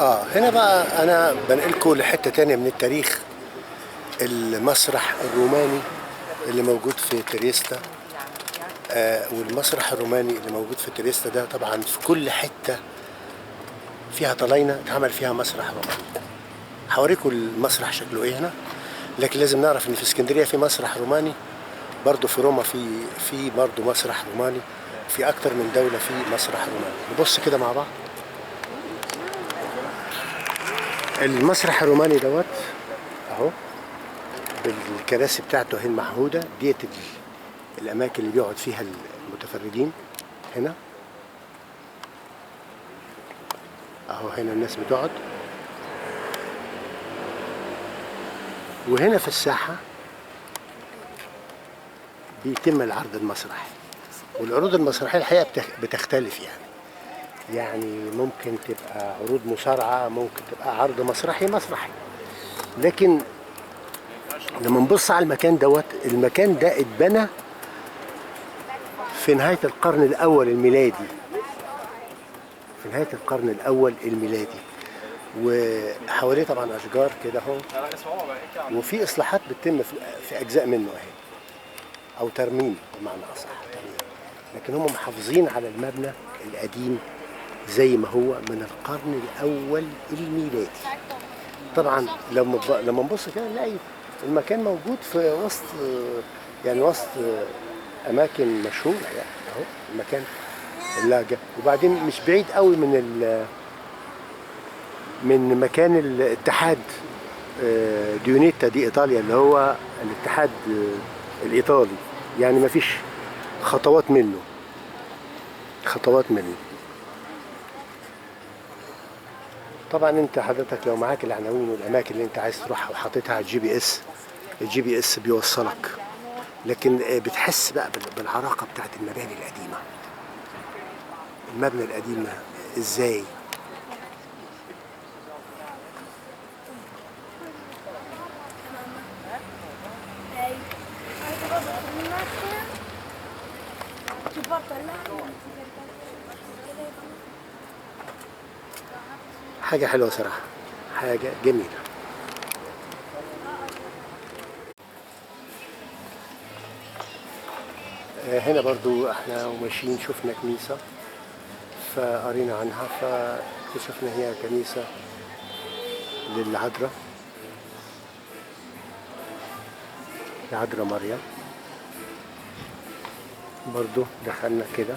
هنا بقى انا بنقلكم لحتة تانية من التاريخ. المسرح الروماني اللي موجود في تريستا. والمسرح الروماني اللي موجود في تريستا ده طبعا في كل حتة فيها طلاينة اتعمل فيها مسرح روماني. هوريكم المسرح شكله ايه هنا، لكن لازم نعرف ان في اسكندرية في مسرح روماني، برضه في روما في برضه مسرح روماني، في اكتر من دولة في مسرح روماني. نبص كده مع بعض. المسرح الروماني دوت اهو بالكراسي بتاعته اهي المعهودة ديت، الاماكن اللي بيقعد فيها المتفرجين. هنا اهو هنا الناس بتقعد، وهنا في الساحة بيتم العرض المسرحي. والعروض المسرحية الحقيقة بتختلف يعني ممكن تبقى عروض مصارعة، ممكن تبقى عرض مسرحي. لكن لما نبص على المكان دوت، المكان ده اتبنى في نهاية القرن الأول الميلادي، وحواليه طبعا أشجار كده اهو، وفي إصلاحات بتتم في أجزاء منه اهي، أو ترميم بمعنى أصح ترميم. لكن هم محافظين على المبنى القديم زي ما هو من القرن الأول الميلادي. طبعا لما نبص كده نلاقي المكان موجود في وسط، يعني وسط أماكن مشهورة يعني أهو المكان اللاجة. وبعدين مش بعيد قوي من مكان الاتحاد ديونيتا دي إيطاليا، اللي هو الاتحاد الإيطالي، يعني مفيش خطوات منه. طبعا انت حضرتك لو معاك العناوين والاماكن اللي انت عايز تروحها وحاططها على الجي بي اس بيوصلك، لكن بتحس بقى بالعراقه بتاعت المباني القديمه. المبنى القديم ازاي. حاجه حلوه صراحه، حاجه جميله. هنا برضو احنا وماشيين شفنا كنيسة فقرينا عنها، فاكتشفنا هي كنيسة للعذراء، مريم. برضو دخلنا كده،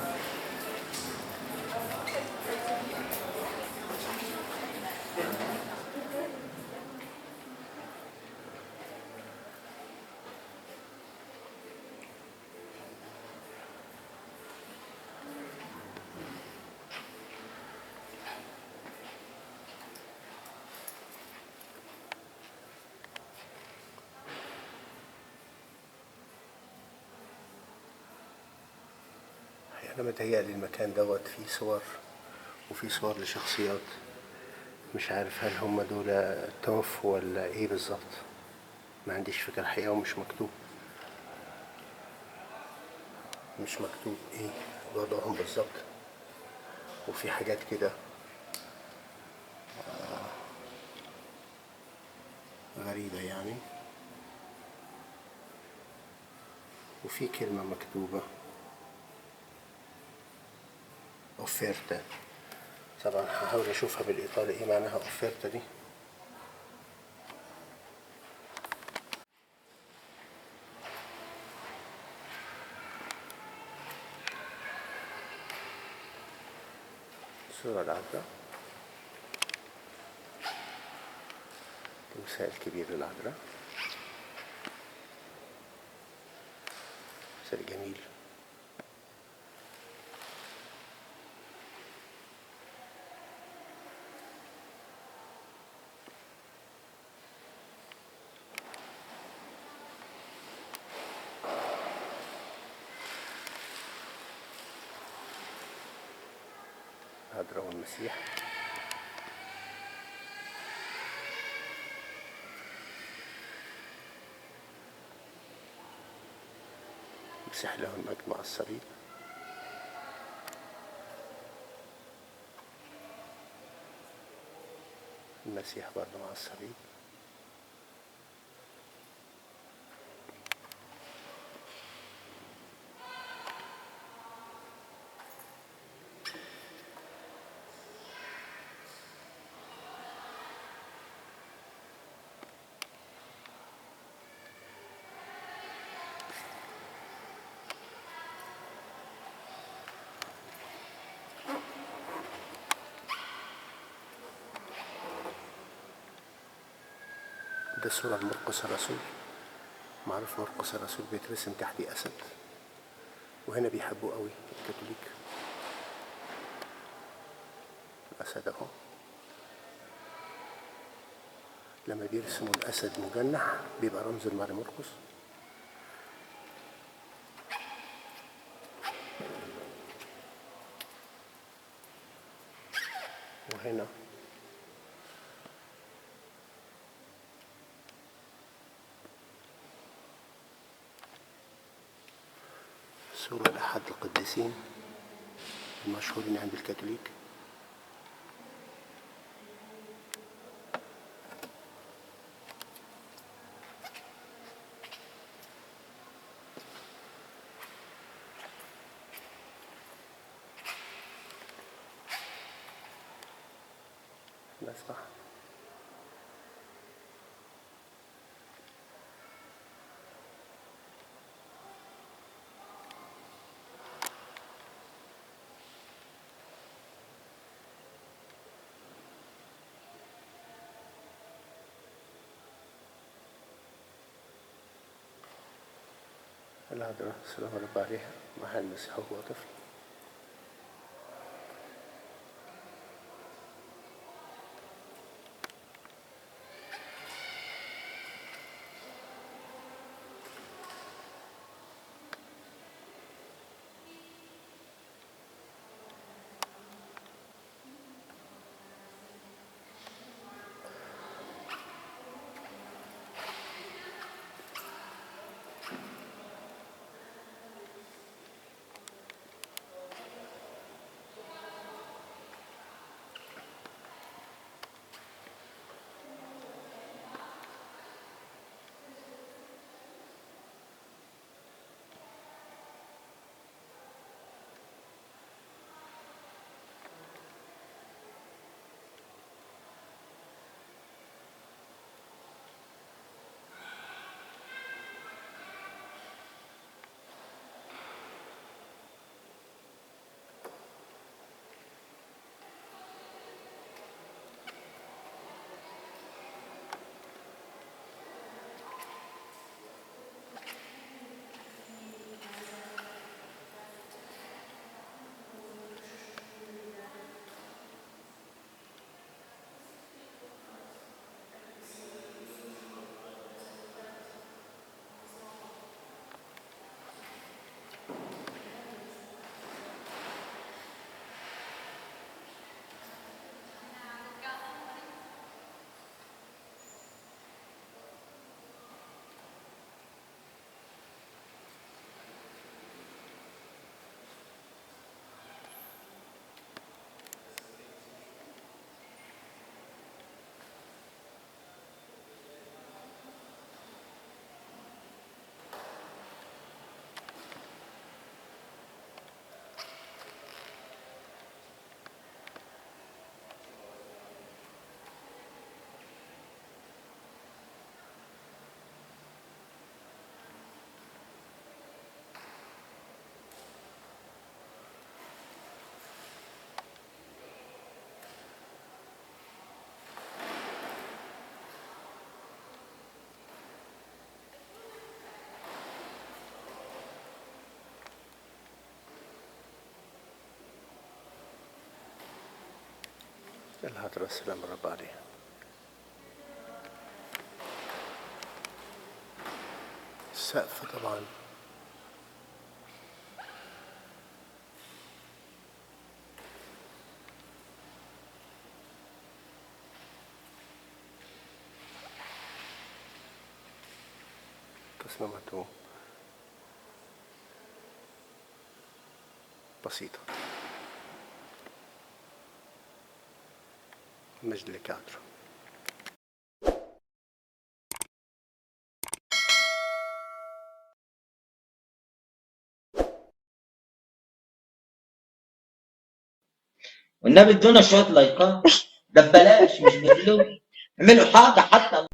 انا متهيألي المكان دوت فيه صور، وفي صور لشخصيات مش عارف هل هم دول توفوا ولا ايه بالظبط، ما عنديش فكرة الحقيقة، ومش مكتوب ايه وضعهم بالظبط. وفي حاجات كده غريبة يعني، وفي كلمة مكتوبة اوفيرتا. طبعا هحاول اشوفها بالايطالي ايه معناها اوفيرتا دي. صورة العذراء، تمثال كبير للعذراء، تمثال جميل. العذراء والمسيح. مسيح له المجد مع الصليب. المسيح برضه مع الصليب. ده صورة لمرقس الرسول. معروف مرقس الرسول بيترسم تحتيه أسد، وهنا بيحبوه قوي الكاثوليك. الأسد أهو، لما بيرسموا الأسد مجنح بيبقى رمز لماري مرقس. وهنا صورة لأحد القديسين المشهورين عند الكاثوليك. نسمع العذراء سلام رب عليها مع المسيح وهو طفل. العذراء سلام رب عليها. السقف طبعا تصميماته بسيطة. مجد لك يا عذراء. والنبي ادونا شويه لايكات، ده ببلاش مش بفلوس. اعملوا حاجه حتى